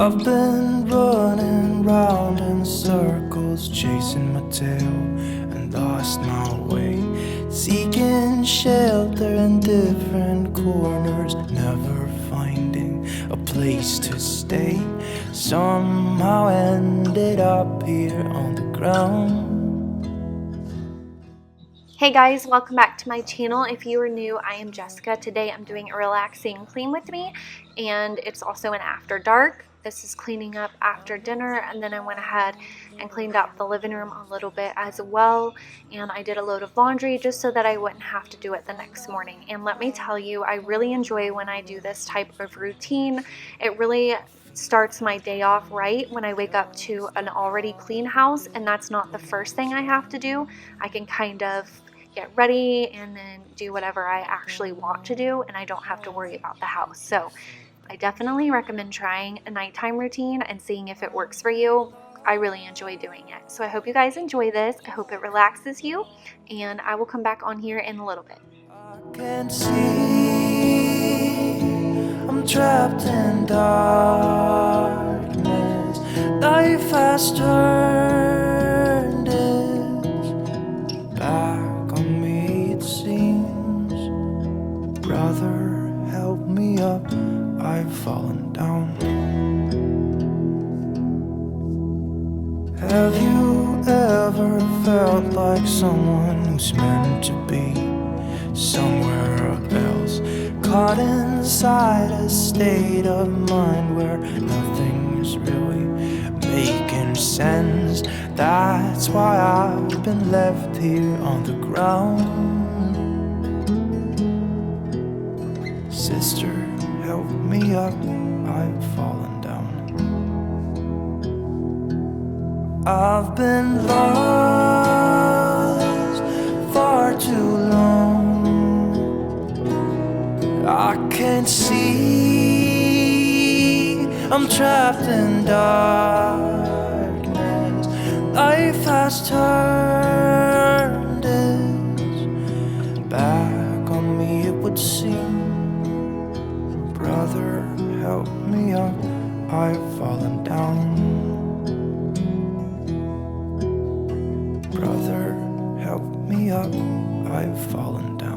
I've been running round in circles, chasing my tail and lost my way, seeking shelter in different corners, never finding a place to stay. Somehow ended up here on the ground. Hey guys, welcome back to my channel. If you are new, I am Jessica. Today I'm doing a relaxing clean with me, and it's also an after dark. This is cleaning up after dinner, and then I went ahead and cleaned up the living room a little bit as well, and I did a load of laundry just so that I wouldn't have to do it the next morning. And let me tell you, I really enjoy when I do this type of routine. It really starts my day off right when I wake up to an already clean house, and that's not the first thing I have to do. I can kind of get ready and then do whatever I actually want to do, and I don't have to worry about the house. So I definitely recommend trying a nighttime routine and seeing if it works for you. I really enjoy doing it. So I hope you guys enjoy this. I hope it relaxes you, and I will come back on here in a little bit. I can see I'm trapped in darkness. Life has turned its back on me, it seems. Brother, help me up, I've fallen down. Have you ever felt like someone who's meant to be somewhere else, caught inside a state of mind where nothing's really making sense? That's why I've been left here on the ground. Sister, help me up, I've fallen down. I've been lost far too long. I can't see, I'm trapped in darkness. Life has turned its back on me, it would seem. Brother, help me up, I've fallen down. Brother, help me up, I've fallen down.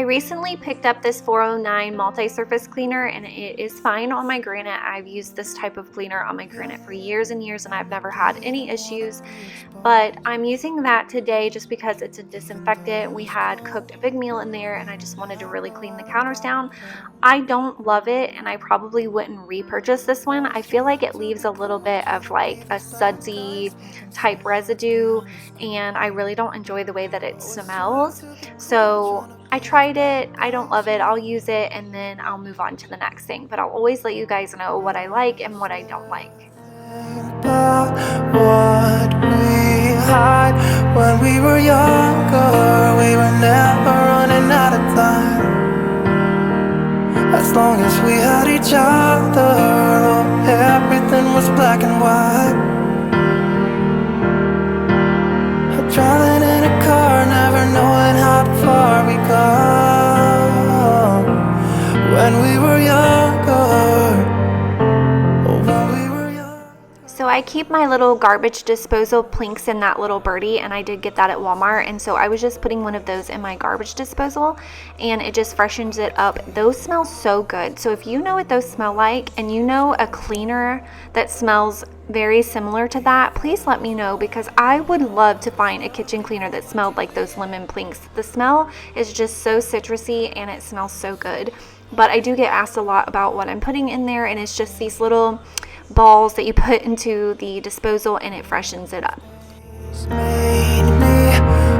recently picked up this 409 multi-surface cleaner, and it is fine on my granite. I've used this type of cleaner on my granite for years and years, and I've never had any issues. But I'm using that today just because it's a disinfectant. We had cooked a big meal in there, and I just wanted to really clean the counters down. I don't love it, and I probably wouldn't repurchase this one. I feel like it leaves a little bit of like a sudsy type residue, and I really don't enjoy the way that it smells. So I tried it, I don't love it, I'll use it, and then I'll move on to the next thing. But I'll always let you guys know what I like and what I don't like. What we had when we were younger, we were never running out of time. As long as we had each other, oh, everything was black and white. Driving in a car, never knowing how far we go. When we were younger, when we were young. So I keep my little garbage disposal planks in that little birdie, and I did get that at Walmart, and so I was just putting one of those in my garbage disposal, and it just freshens it up. Those smell so good. So if you know what those smell like, and you know a cleaner that smells very similar to that, please let me know, because I would love to find a kitchen cleaner that smelled like those lemon planks. The smell is just so citrusy, and it smells so good. But I do get asked a lot about what I'm putting in there, and it's just these little balls that you put into the disposal, and it freshens it up. Made me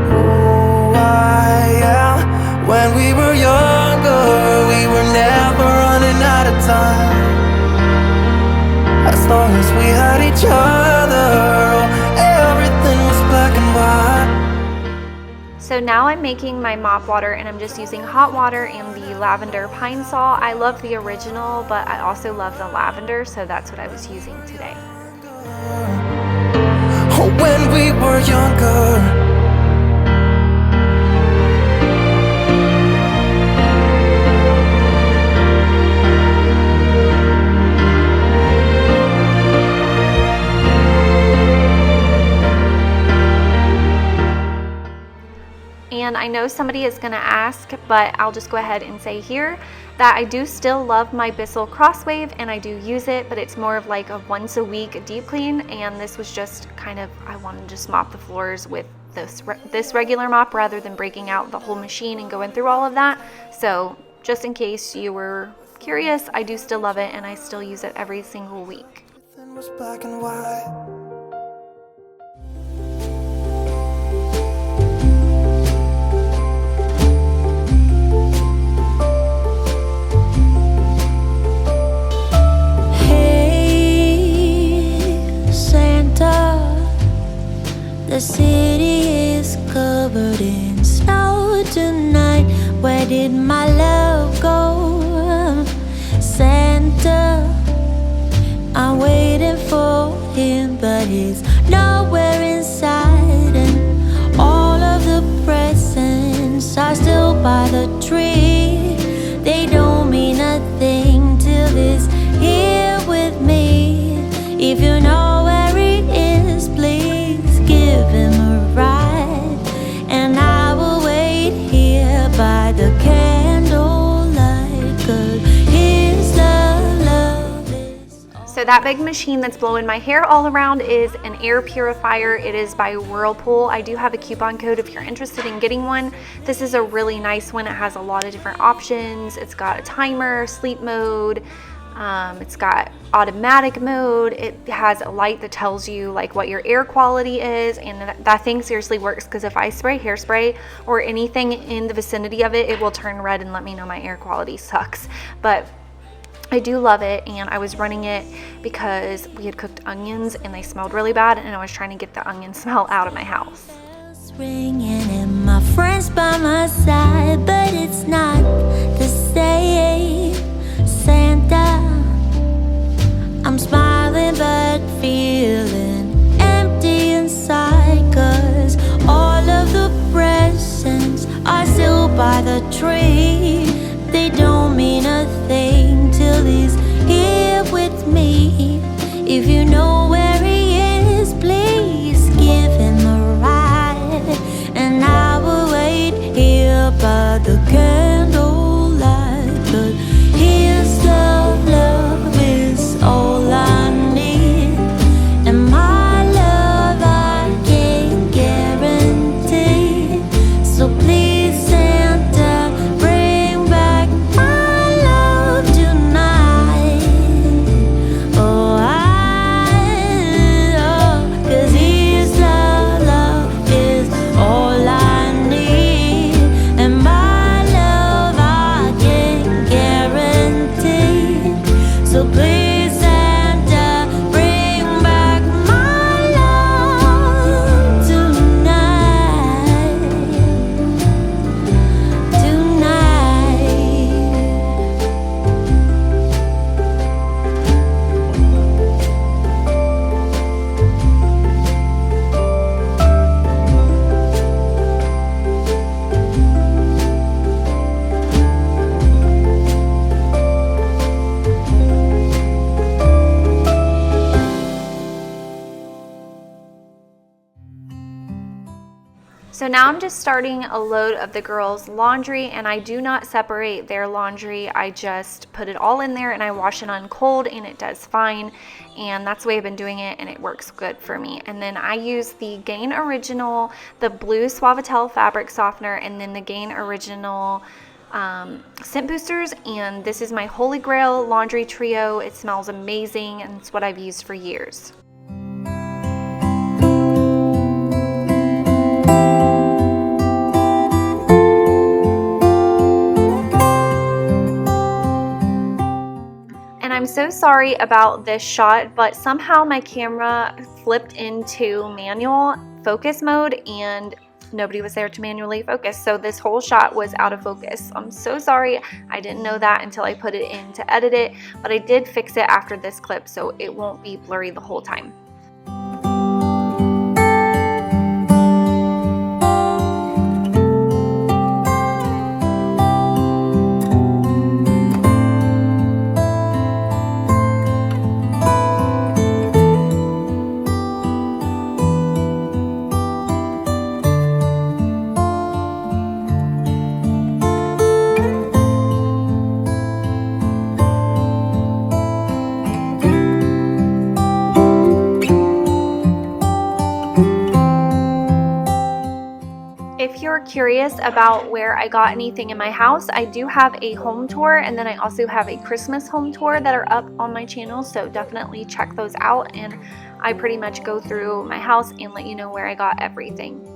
who I am. When we were younger, we were never running out of time. As long as we had each other, everything was black and white. So now I'm making my mop water, and I'm just using hot water and the lavender pine sol. I love the original, but I also love the lavender, so that's what I was using today. When we were younger. And I know somebody is going to ask, but I'll just go ahead and say here that I do still love my Bissell Crosswave, and I do use it, but it's more of like a once a week deep clean, and this was just kind of, I wanted to just mop the floors with this regular mop rather than breaking out the whole machine and going through all of that. So just in case you were curious, I do still love it, and I still use it every single week. Everything was black and white. The city is covered in snow tonight. Where did my love go? Santa, I'm waiting for him, but he's nowhere inside. And all of the presents are still by the tree. They don't mean a thing till he's here with me. If you know where he is, please give him a ride, and I will wait here by the candlelight, 'cause his love is all. So that big machine that's blowing my hair all around is an air purifier. It is by Whirlpool. I do have a coupon code if you're interested in getting one. This is a really nice one. It has a lot of different options. It's got a timer, sleep mode, it's got automatic mode. It has a light that tells you like what your air quality is, and that thing seriously works, because if I spray hairspray or anything in the vicinity of it, it will turn red and let me know my air quality sucks. But I do love it, and I was running it because we had cooked onions and they smelled really bad, and I was trying to get the onion smell out of my house. Ringing and my friends by my side, but it's not the same. Santa, I'm smiling but feeling empty inside, 'cause all of the presents are still by the tree. They don't mean a thing till he's here with me. If you know where he is, please give him a ride, and I will wait here by the candle. now I'm just starting a load of the girls' laundry, and I do not separate their laundry. I just put it all in there and I wash it on cold, and it does fine. And that's the way I've been doing it, and it works good for me. And then I use the Gain Original, the blue Suavitel fabric softener, and then the Gain Original scent boosters. And this is my Holy Grail laundry trio. It smells amazing, and it's what I've used for years. I'm so sorry about this shot, but somehow my camera flipped into manual focus mode and nobody was there to manually focus, so this whole shot was out of focus. I'm so sorry. I didn't know that until I put it in to edit it, but I did fix it after this clip so it won't be blurry the whole time. If you're curious about where I got anything in my house, I do have a home tour, and then I also have a Christmas home tour that are up on my channel, so definitely check those out. And I pretty much go through my house and let you know where I got everything.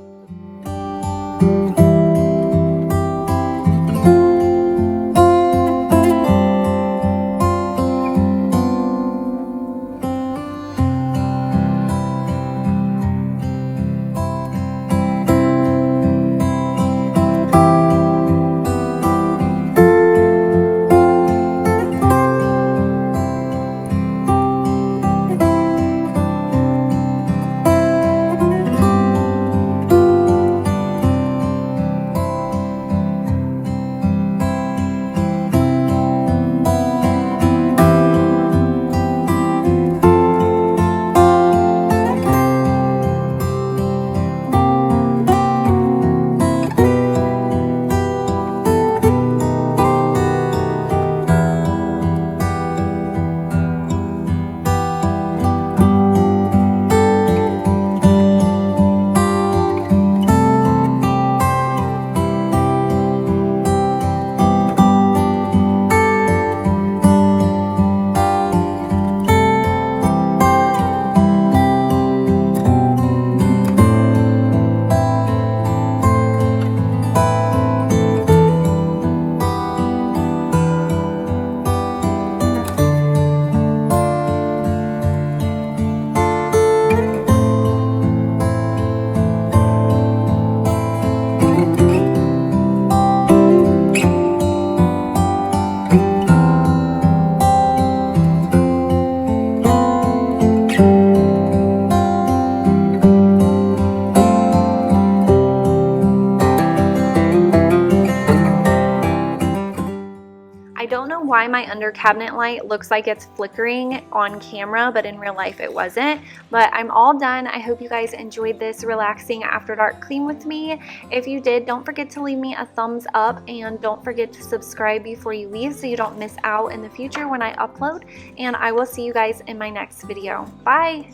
Why my under cabinet light looks like it's flickering on camera, but in real life it wasn't. But I'm all done. I hope you guys enjoyed this relaxing after dark clean with me. If you did, don't forget to leave me a thumbs up, and don't forget to subscribe before you leave so you don't miss out in the future when I upload. And I will see you guys in my next video. Bye.